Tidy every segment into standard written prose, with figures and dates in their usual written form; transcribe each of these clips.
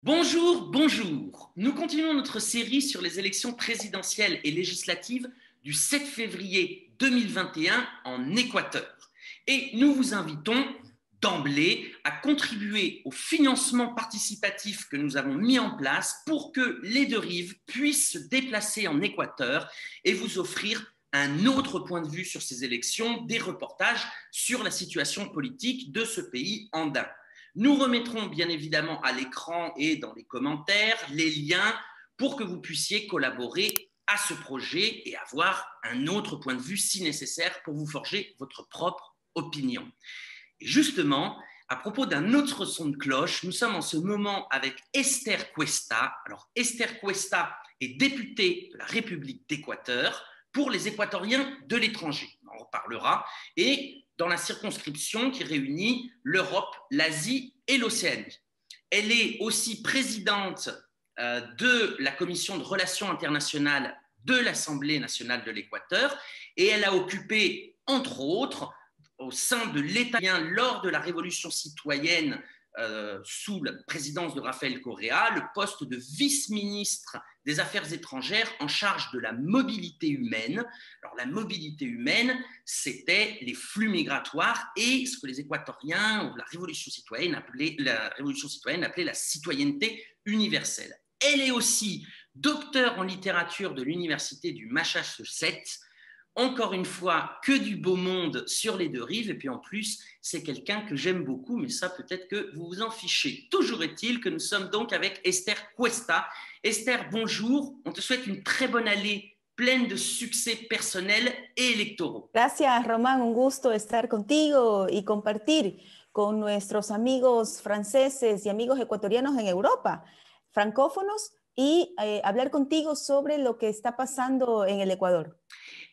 Bonjour, bonjour. Nous continuons notre série sur les élections présidentielles et législatives du 7 février 2021 en Équateur. Et nous vous invitons d'emblée à contribuer au financement participatif que nous avons mis en place pour que les deux rives puissent se déplacer en Équateur et vous offrir un autre point de vue sur ces élections, des reportages sur la situation politique de ce pays andin. Nous remettrons bien évidemment à l'écran et dans les commentaires les liens pour que vous puissiez collaborer à ce projet et avoir un autre point de vue si nécessaire pour vous forger votre propre opinion. Et justement, à propos d'un autre son de cloche, nous sommes en ce moment avec Esther Cuesta. Alors, Esther Cuesta est députée de la République d'Équateur pour les Équatoriens de l'étranger. On en reparlera. Et dans la circonscription qui réunit l'Europe, l'Asie et l'Océanie. Elle est aussi présidente de la Commission de Relations internationales de l'Assemblée nationale de l'Équateur et elle a occupé, entre autres, au sein de l'État lors de la Révolution citoyenne sous la présidence de Rafael Correa, le poste de vice-ministre des Affaires étrangères en charge de la mobilité humaine. Alors la mobilité humaine, c'était les flux migratoires et ce que les Équatoriens ou la Révolution citoyenne appelait la citoyenneté universelle. Elle est aussi docteure en littérature de l'université du Massachusetts. Encore une fois, que du beau monde sur les deux rives. Et puis en plus, c'est quelqu'un que j'aime beaucoup, mais ça peut-être que vous vous en fichez. Toujours est-il que nous sommes donc avec Esther Cuesta. Esther, bonjour. On te souhaite une très bonne année pleine de succès personnels et électoraux. Gracias, Román. Un gusto estar contigo y compartir con nuestros amigos franceses y amigos ecuatorianos en Europa, francófonos, y hablar contigo sobre lo que está pasando en el Ecuador.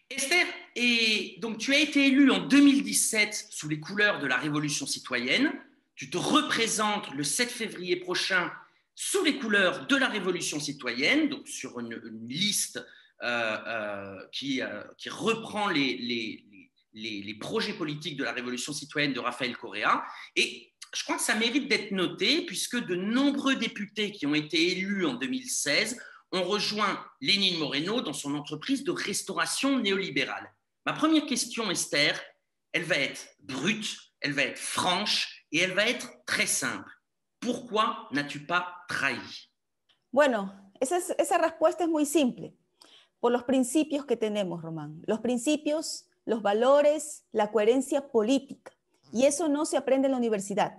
Esther, et donc tu as été élue en 2017 sous les couleurs de la Révolution citoyenne. Tu te représentes le 7 février prochain sous les couleurs de la Révolution citoyenne, donc sur une liste qui reprend les projets politiques de la Révolution citoyenne de Rafael Correa. Et je crois que ça mérite d'être noté puisque de nombreux députés qui ont été élus en 2016 ont rejoint Lénine Moreno dans son entreprise de restauration néolibérale. Ma première question, Esther, elle va être brute, elle va être franche et elle va être très simple. Pourquoi n'as-tu pas trahi? Bueno, esa respuesta es muy simple. Por los principios que tenemos, Román. Los principios, los valores, la coherencia política. Y eso no se aprende en la universidad.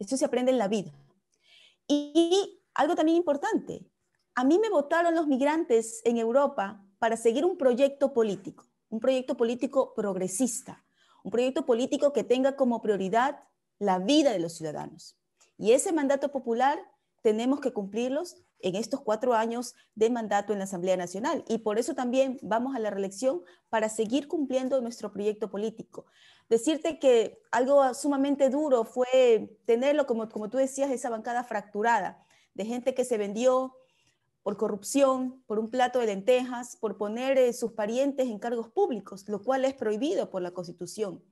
Eso se aprende en la vida. Y algo también importante. A mí me votaron los migrantes en Europa para seguir un proyecto político progresista, un proyecto político que tenga como prioridad la vida de los ciudadanos. Y ese mandato popular tenemos que cumplirlos en estos 4 años de mandato en la Asamblea Nacional. Y por eso también vamos a la reelección para seguir cumpliendo nuestro proyecto político. Decirte que algo sumamente duro fue tenerlo, como tú decías, esa bancada fracturada de gente que se vendió por corrupción, por un plato de lentejas, por poner sus parientes en cargos públicos, lo cual es prohibido por la Constitución.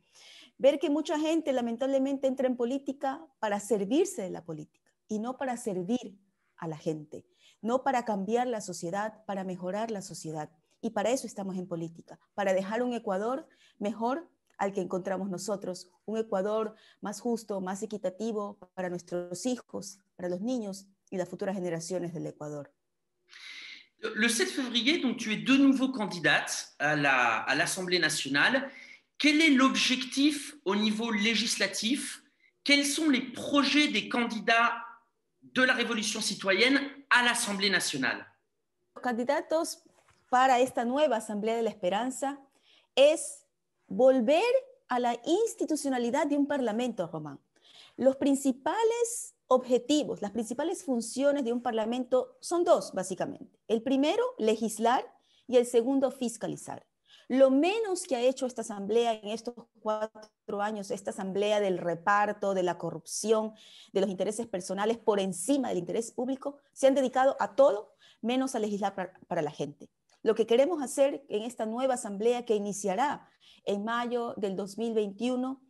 Ver que mucha gente lamentablemente entra en política para servirse de la política y no para servir a la gente, no para cambiar la sociedad, para mejorar la sociedad. Y para eso estamos en política, para dejar un Ecuador mejor al que encontramos nosotros, un Ecuador más justo, más equitativo para nuestros hijos, para los niños y las futuras generaciones del Ecuador. Le 7 février, donc, tu es de nouveau candidate à l'Assemblée nationale. Quel est l'objectif au niveau législatif? Quels sont les projets des candidats de la Révolution citoyenne à l'Assemblée nationale? Los candidatos para esta nueva Asamblea de la Esperanza es volver a la institucionalidad de un parlamento, Román. Los principales objetivos, las principales funciones de un parlamento son 2, básicamente. El primero, legislar, y el segundo, fiscalizar. Lo menos que ha hecho esta asamblea en estos 4 años, esta asamblea del reparto, de la corrupción, de los intereses personales por encima del interés público, se han dedicado a todo menos a legislar para la gente. Lo que queremos hacer en esta nueva asamblea que iniciará en mayo del 2021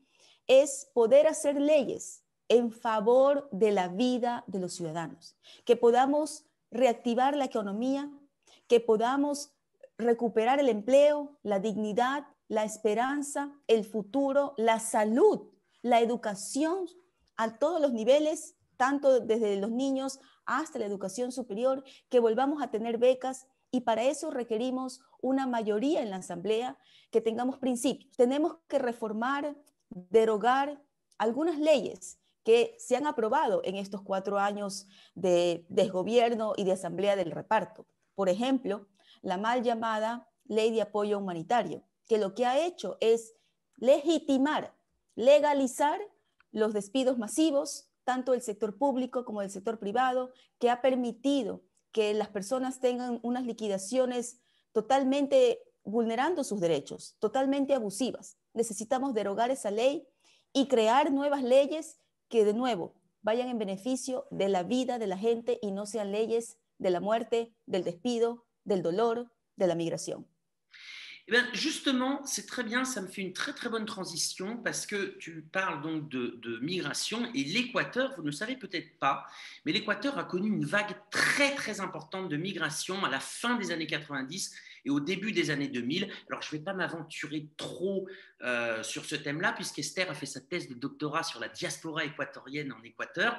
es poder hacer leyes en favor de la vida de los ciudadanos, que podamos reactivar la economía, que podamos recuperar el empleo, la dignidad, la esperanza, el futuro, la salud, la educación a todos los niveles, tanto desde los niños hasta la educación superior, que volvamos a tener becas, y para eso requerimos una mayoría en la Asamblea, que tengamos principios. Tenemos que reformar, derogar algunas leyes que se han aprobado en estos 4 años de desgobierno y de Asamblea del Reparto. Por ejemplo, la mal llamada Ley de Apoyo Humanitario, que lo que ha hecho es legitimar, legalizar los despidos masivos, tanto del sector público como del sector privado, que ha permitido que las personas tengan unas liquidaciones totalmente vulnerando sus derechos, totalmente abusivas. Necesitamos derogar esa ley y crear nuevas leyes que, de nuevo, vayan en beneficio de la vida de la gente y no sean leyes de la muerte, del despido, del dolor, de la migración. Eh bien, justement, c'est très bien, ça me fait une très très bonne transition parce que tu parles donc de migration et l'Équateur, vous ne le savez peut-être pas, mais l'Équateur a connu une vague très très importante de migration à la fin des années 90 et au début des années 2000. Alors, je ne vais pas m'aventurer trop sur ce thème-là puisqu'Esther a fait sa thèse de doctorat sur la diaspora équatorienne en Équateur.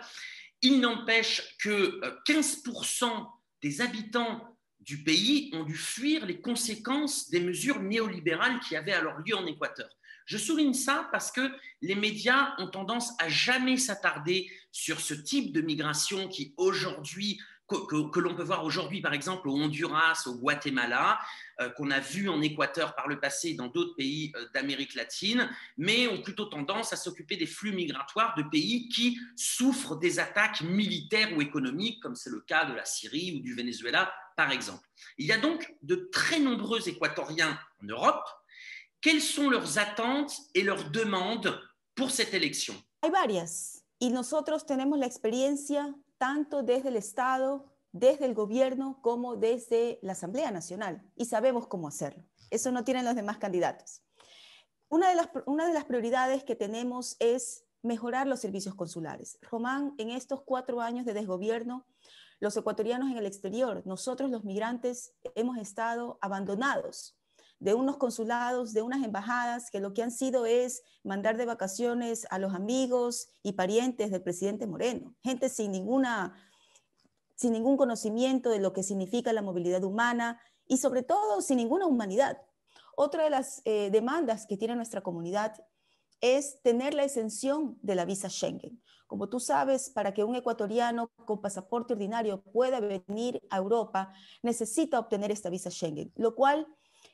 Il n'empêche que 15% des habitants du pays ont dû fuir les conséquences des mesures néolibérales qui avaient alors lieu en Équateur. Je souligne ça parce que les médias ont tendance à jamais s'attarder sur ce type de migration qui aujourd'hui, que l'on peut voir aujourd'hui par exemple au Honduras, au Guatemala, qu'on a vu en Équateur par le passé et dans d'autres pays d'Amérique latine, mais ont plutôt tendance à s'occuper des flux migratoires de pays qui souffrent des attaques militaires ou économiques, comme c'est le cas de la Syrie ou du Venezuela, par exemple. Il y a donc de très nombreux Équatoriens en Europe. Quelles sont leurs attentes et leurs demandes pour cette élection? Hay varias, y nosotros tenemos la experiencia tanto desde el Estado, desde el gobierno, como desde la Asamblea Nacional, y sabemos cómo hacerlo. Eso no tienen los demás candidatos. Una de las prioridades que tenemos es mejorar los servicios consulares. Román, en estos 4 años de desgobierno, los ecuatorianos en el exterior, nosotros los migrantes, hemos estado abandonados de unos consulados, de unas embajadas, que lo que han sido es mandar de vacaciones a los amigos y parientes del presidente Moreno, gente sin ningún conocimiento de lo que significa la movilidad humana y sobre todo sin ninguna humanidad. Otra de las demandas que tiene nuestra comunidad es tener la exención de la visa Schengen. Como tú sabes, para que un ecuatoriano con pasaporte ordinario pueda venir a Europa, necesita obtener esta visa Schengen, lo cual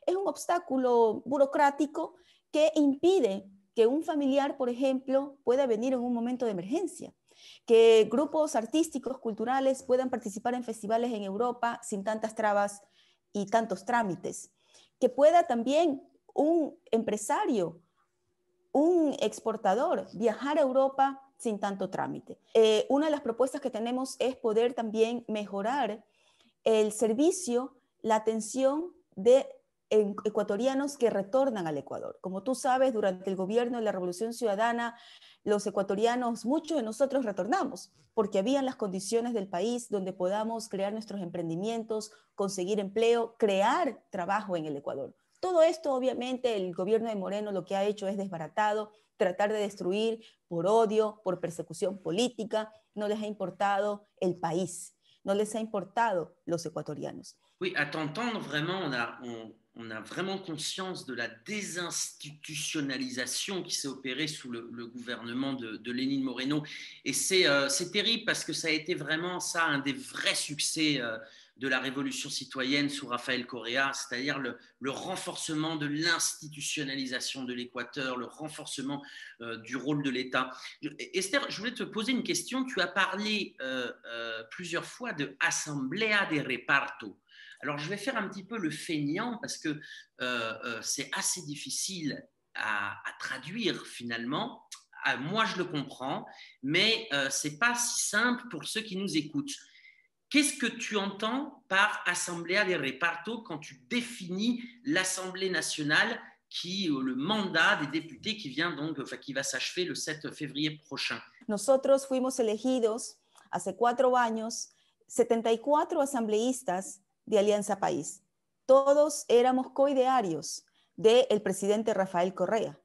es un obstáculo burocrático que impide que un familiar, por ejemplo, pueda venir en un momento de emergencia, que grupos artísticos, culturales puedan participar en festivales en Europa sin tantas trabas y tantos trámites, que pueda también un empresario, un exportador viajar a Europa sin tanto trámite. Una de las propuestas que tenemos es poder también mejorar el servicio, la atención de ecuatorianos que retornan al Ecuador. Como tú sabes, durante el gobierno de la Revolución Ciudadana, los ecuatorianos, muchos de nosotros retornamos, porque habían las condiciones del país donde podamos crear nuestros emprendimientos, conseguir empleo, crear trabajo en el Ecuador. Todo esto, obviamente, el gobierno de Moreno lo que ha hecho es desbaratado, tratar de destruir por odio, por persecución política. No les ha importado el país, no les ha importado los ecuatorianos. Oui, à t'entendre, vraiment, on a vraiment conscience de la désinstitutionnalisation qui s'est opérée sous le gouvernement de Lénine Moreno. Et c'est terrible parce que ça a été vraiment ça, un des vrais succès de la révolution citoyenne sous Rafael Correa, c'est-à-dire le renforcement de l'institutionnalisation de l'Équateur, le renforcement du rôle de l'État. Esther, je voulais te poser une question. Tu as parlé plusieurs fois de Asamblea de Reparto. Alors, je vais faire un petit peu le feignant parce que c'est assez difficile à traduire finalement. Moi, je le comprends, mais ce n'est pas si simple pour ceux qui nous écoutent. Qu'est-ce que tu entends par Asamblea de Reparto quand tu définis l'Assemblée nationale le mandat des députés qui vient donc, enfin, qui va s'achever le 7 février prochain. Nosotros fuimos elegidos hace 4 años 74 asambleístas de Alianza País. Todos éramos coidearios del presidente Rafael Correa.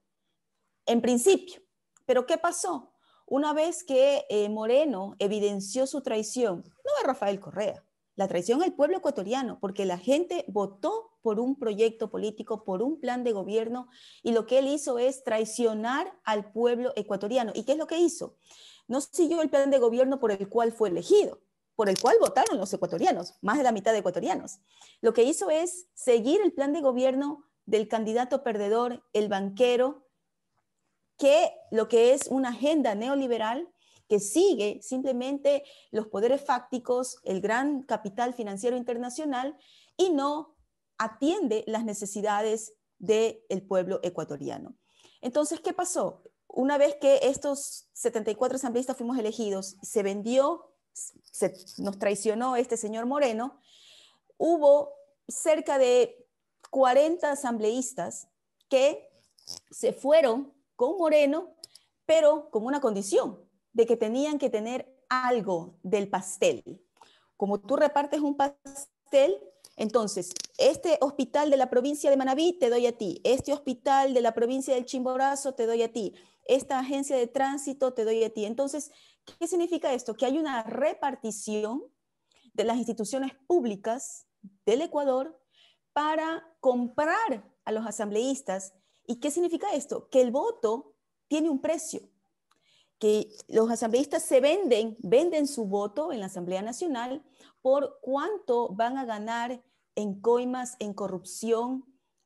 En principio, ¿pero qué pasó? Una vez que Moreno evidenció su traición, no a Rafael Correa, la traición al pueblo ecuatoriano, porque la gente votó por un proyecto político, por un plan de gobierno, y lo que él hizo es traicionar al pueblo ecuatoriano. ¿Y qué es lo que hizo? No siguió el plan de gobierno por el cual fue elegido, por el cual votaron los ecuatorianos, más de la mitad de ecuatorianos. Lo que hizo es seguir el plan de gobierno del candidato perdedor, el banquero, que lo que es una agenda neoliberal que sigue simplemente los poderes fácticos, el gran capital financiero internacional, y no atiende las necesidades del pueblo ecuatoriano. Entonces, ¿qué pasó? Una vez que estos 74 asambleístas fuimos elegidos, se vendió, nos traicionó este señor Moreno, hubo cerca de 40 asambleístas que se fueron con Moreno, pero con una condición, de que tenían que tener algo del pastel. Como tú repartes un pastel, entonces, este hospital de la provincia de Manabí te doy a ti, este hospital de la provincia del Chimborazo te doy a ti, esta agencia de tránsito te doy a ti. Entonces, ¿qué significa esto? Que hay una repartición de las instituciones públicas del Ecuador para comprar a los asambleístas. ¿Y qué significa esto? Que el voto tiene un precio, que los asambleístas se venden su voto en la Asamblea Nacional por cuánto van a ganar en coimas, en corrupción,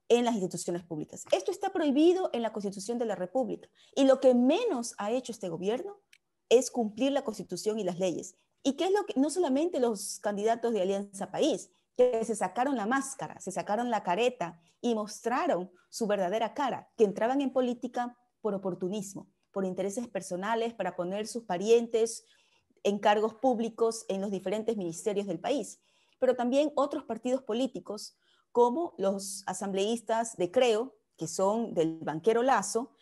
en las instituciones públicas. Esto está prohibido en la Constitución de la República, y lo que menos ha hecho este gobierno es cumplir la Constitución y las leyes. ¿Y qué es lo que no solamente los candidatos de Alianza País, que se sacaron la máscara, se sacaron la careta y mostraron su verdadera cara, que entraban en política por oportunismo, por intereses personales, para poner sus parientes en cargos públicos en los diferentes ministerios del país, pero también otros partidos políticos, como los asambleístas de Creo, que son del banquero Lazo,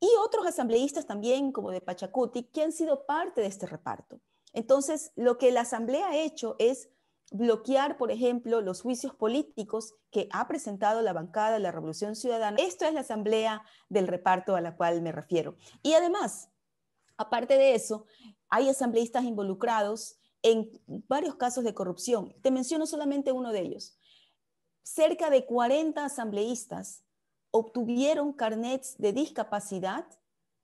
y otros asambleístas también, como de Pachacuti, que han sido parte de este reparto. Entonces, lo que la Asamblea ha hecho es bloquear, por ejemplo, los juicios políticos que ha presentado la bancada de la Revolución Ciudadana. Esto es la Asamblea del reparto a la cual me refiero. Y además, aparte de eso, hay asambleístas involucrados en varios casos de corrupción. Te menciono solamente uno de ellos. Cerca de 40 asambleístas obtuvieron carnets de discapacidad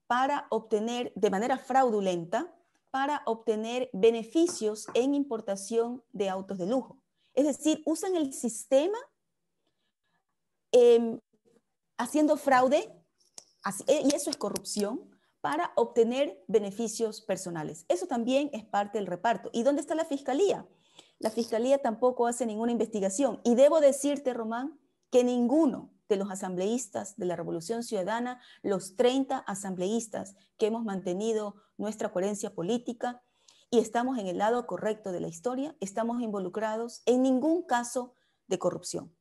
para obtener, de manera fraudulenta, para obtener beneficios en importación de autos de lujo. Es decir, usan el sistema haciendo fraude, y eso es corrupción, para obtener beneficios personales. Eso también es parte del reparto. ¿Y dónde está la Fiscalía? La Fiscalía tampoco hace ninguna investigación. Y debo decirte, Román, que ninguno de los asambleístas de la Revolución Ciudadana, los 30 asambleístas que hemos mantenido nuestra coherencia política y estamos en el lado correcto de la historia, estamos involucrados en ningún caso de corrupción.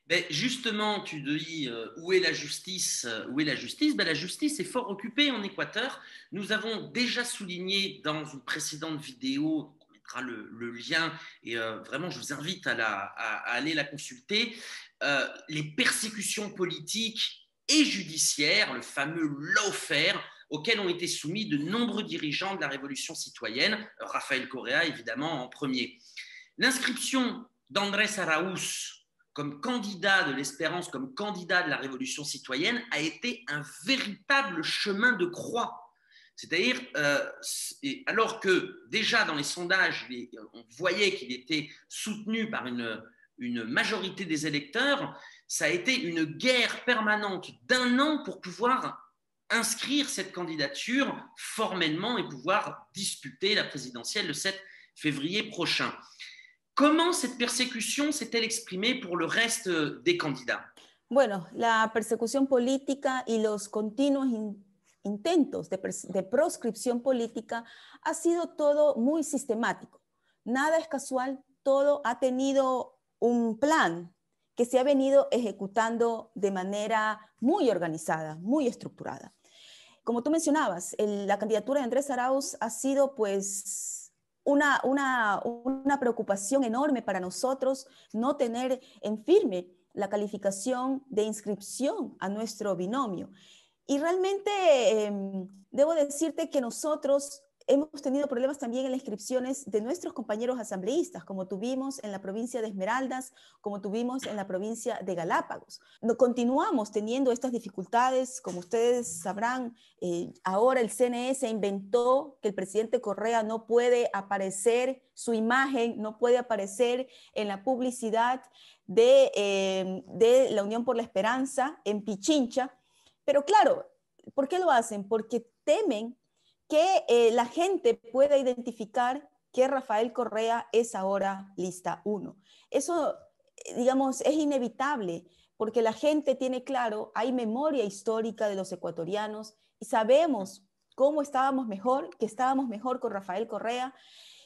Ben justement, tu dis où est la justice? Où est la justice? Ben la justice est fort occupée en Équateur. Nous avons déjà souligné dans une précédente vidéo, on mettra le lien, et vraiment je vous invite à aller la consulter, les persécutions politiques et judiciaires, le fameux lawfare, auxquels ont été soumis de nombreux dirigeants de la Révolution citoyenne, Rafael Correa évidemment en premier. L'inscription d'Andrés Araúz comme candidat de l'Espérance, comme candidat de la Révolution citoyenne, a été un véritable chemin de croix. C'est-à-dire, alors que déjà dans les sondages, on voyait qu'il était soutenu par une majorité des électeurs, ça a été une guerre permanente d'1 an pour pouvoir inscrire cette candidature formellement et pouvoir disputer la présidentielle le 7 février prochain. ¿Cómo cette persecución s'est-elle exprimée pour le reste des candidats? Bueno, la persecución política y los continuos intentos de proscripción política ha sido todo muy sistemático. Nada es casual, todo ha tenido un plan que se ha venido ejecutando de manera muy organizada, muy estructurada. Como tú mencionabas, la candidatura de Andrés Arauz ha sido pues una preocupación enorme para nosotros no tener en firme la calificación de inscripción a nuestro binomio. Y realmente debo decirte que nosotros hemos tenido problemas también en las inscripciones de nuestros compañeros asambleístas, como tuvimos en la provincia de Esmeraldas, como tuvimos en la provincia de Galápagos. Continuamos teniendo estas dificultades, como ustedes sabrán, ahora el CNE inventó que el presidente Correa no puede aparecer, su imagen no puede aparecer en la publicidad de la Unión por la Esperanza en Pichincha. Pero claro, ¿por qué lo hacen? Porque temen que la gente pueda identificar que Rafael Correa es ahora lista 1. Eso, digamos, es inevitable porque la gente tiene claro, hay memoria histórica de los ecuatorianos y sabemos cómo estábamos mejor, que estábamos mejor con Rafael Correa,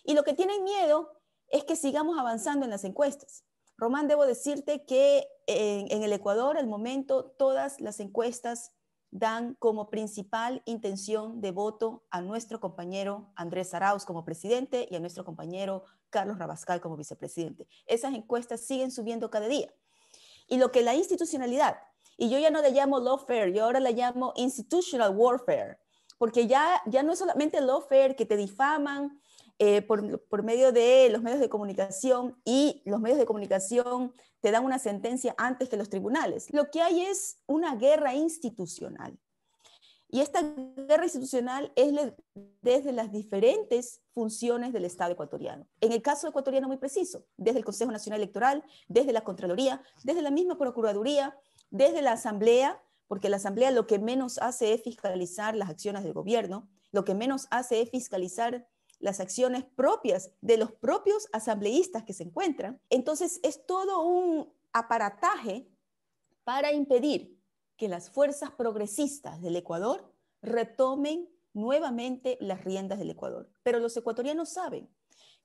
y lo que tienen miedo es que sigamos avanzando en las encuestas. Román, debo decirte que en el Ecuador, al momento, todas las encuestas dan como principal intención de voto a nuestro compañero Andrés Arauz como presidente y a nuestro compañero Carlos Rabascal como vicepresidente. Esas encuestas siguen subiendo cada día. Y lo que la institucionalidad, y yo ya no le llamo lawfare, yo ahora le llamo institutional warfare, porque ya no es solamente lawfare que te difaman por medio de los medios de comunicación, y los medios de comunicación te dan una sentencia antes que los tribunales. Lo que hay es una guerra institucional. Y esta guerra institucional es desde las diferentes funciones del Estado ecuatoriano. En el caso ecuatoriano muy preciso, desde el Consejo Nacional Electoral, desde la Contraloría, desde la misma Procuraduría, desde la Asamblea, porque la Asamblea lo que menos hace es fiscalizar las acciones del gobierno, lo que menos hace es fiscalizar las acciones propias de los propios asambleístas que se encuentran. Entonces es todo un aparataje para impedir que las fuerzas progresistas del Ecuador retomen nuevamente las riendas del Ecuador. Pero los ecuatorianos saben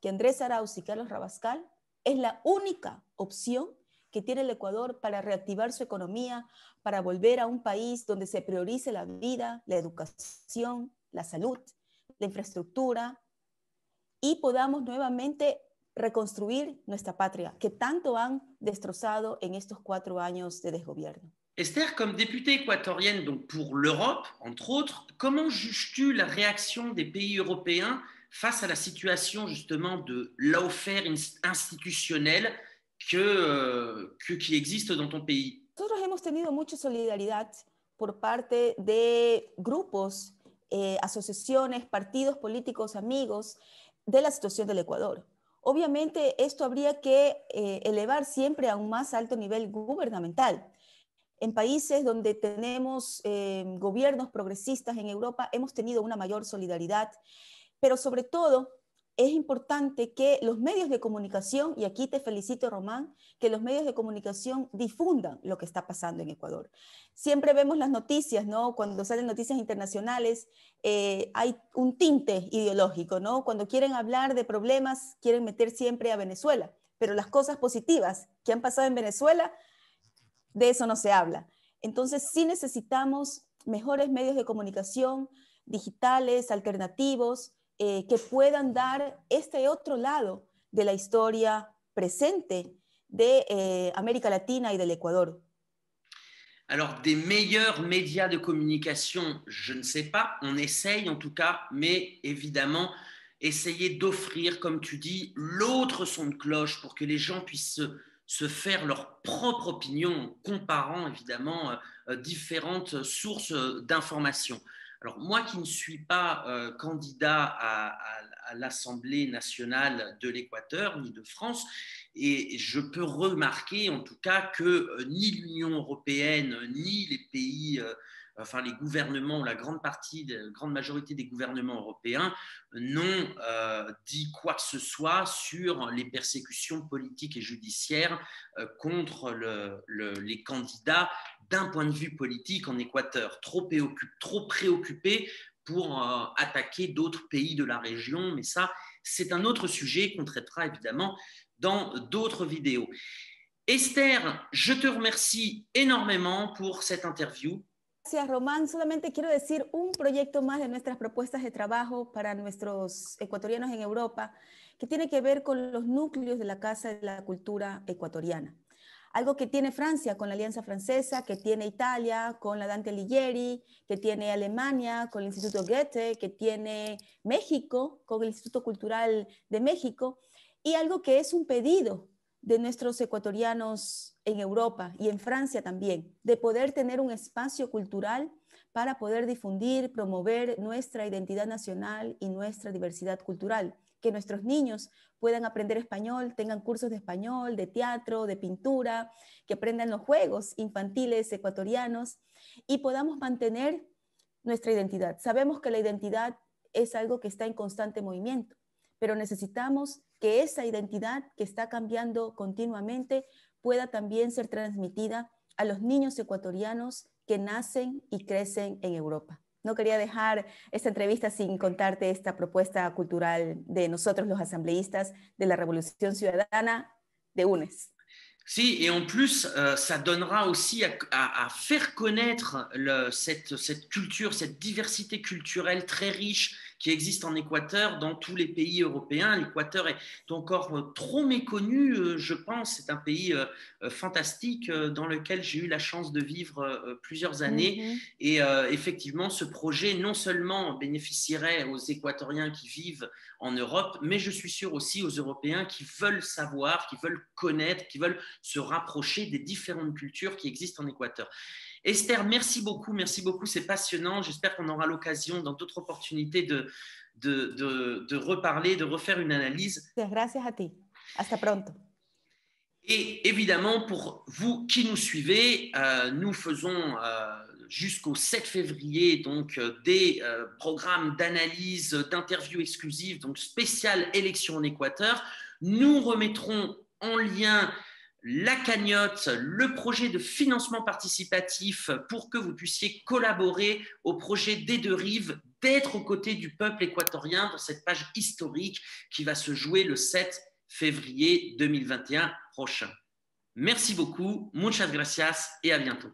que Andrés Arauz y Carlos Rabascal es la única opción que tiene el Ecuador para reactivar su economía, para volver a un país donde se priorice la vida, la educación, la salud, la infraestructura, y podamos nuevamente reconstruir nuestra patria, que tanto han destrozado en estos 4 años de desgobierno. Esther, comme députée équatorienne donc pour l'Europe, entre autres, comment juges-tu la réaction des pays européens face à la situation justement de lawfare institutionnel qui existe dans ton pays? Nosotros hemos tenido mucha solidaridad por parte de grupos, asociaciones, partidos políticos, amigos de la situación del Ecuador. Obviamente esto habría que elevar siempre a un más alto nivel gubernamental. En países donde tenemos gobiernos progresistas en Europa hemos tenido una mayor solidaridad, pero sobre todo es importante que los medios de comunicación, y aquí te felicito, Román, que los medios de comunicación difundan lo que está pasando en Ecuador. Siempre vemos las noticias, ¿no? Cuando salen noticias internacionales, hay un tinte ideológico, ¿no? Cuando quieren hablar de problemas, quieren meter siempre a Venezuela, pero las cosas positivas que han pasado en Venezuela, de eso no se habla. Entonces, sí necesitamos mejores medios de comunicación, digitales, alternativos, que puedan dar este otro lado de la historia presente de América Latina y del Ecuador. Alors, des meilleurs médias de communication, je ne sais pas, on essaye en tout cas, mais évidemment, essayer d'offrir, comme tu dis, l'autre son de cloche pour que les gens puissent se faire leur propre opinion en comparant évidemment différentes sources d'informations. Alors moi qui ne suis pas candidat à l'Assemblée nationale de l'Équateur ni de France, et je peux remarquer en tout cas que ni l'Union européenne ni les pays, enfin les gouvernements, la grande majorité des gouvernements européens n'ont dit quoi que ce soit sur les persécutions politiques et judiciaires contre les candidats d'un point de vue politique en Équateur, trop préoccupés pour attaquer d'autres pays de la région, mais ça, c'est un autre sujet qu'on traitera évidemment dans d'autres vidéos. Esther, je te remercie énormément pour cette interview. Gracias, Román. Solamente quiero decir un proyecto más de nuestras propuestas de trabajo para nuestros ecuatorianos en Europa, que tiene que ver con los núcleos de la Casa de la Cultura Ecuatoriana. Algo que tiene Francia con la Alianza Francesa, que tiene Italia con la Dante Alighieri, que tiene Alemania con el Instituto Goethe, que tiene México con el Instituto Cultural de México, y algo que es un pedido de nuestros ecuatorianos en Europa y en Francia también, de poder tener un espacio cultural para poder difundir, promover nuestra identidad nacional y nuestra diversidad cultural, que nuestros niños puedan aprender español, tengan cursos de español, de teatro, de pintura, que aprendan los juegos infantiles ecuatorianos y podamos mantener nuestra identidad. Sabemos que la identidad es algo que está en constante movimiento, pero necesitamos que esa identidad que está cambiando continuamente pueda también ser transmitida a los niños ecuatorianos que nacen y crecen en Europa. No quería dejar esta entrevista sin contarte esta propuesta cultural de nosotros los asambleístas de la Revolución Ciudadana de UNES. Si, et en plus, ça donnera aussi à faire connaître cette culture, cette diversité culturelle très riche qui existe en Équateur, dans tous les pays européens. L'Équateur est encore trop méconnu, je pense. C'est un pays fantastique dans lequel j'ai eu la chance de vivre plusieurs années. Et effectivement, ce projet non seulement bénéficierait aux Équatoriens qui vivent en Europe, mais je suis sûr aussi aux Européens qui veulent savoir, qui veulent connaître, qui veulent se rapprocher des différentes cultures qui existent en Équateur. Esther, merci beaucoup, c'est passionnant. J'espère qu'on aura l'occasion dans d'autres opportunités de reparler, de refaire une analyse. Gracias a ti. Hasta pronto. Et évidemment, pour vous qui nous suivez, nous faisons jusqu'au 7 février donc des programmes d'analyse, d'interviews exclusives, donc spéciales élections en Équateur. Nous remettrons en lien la cagnotte, le projet de financement participatif pour que vous puissiez collaborer au projet des deux rives, d'être aux côtés du peuple équatorien dans cette page historique qui va se jouer le 7 février 2021 prochain. Merci beaucoup, muchas gracias et à bientôt.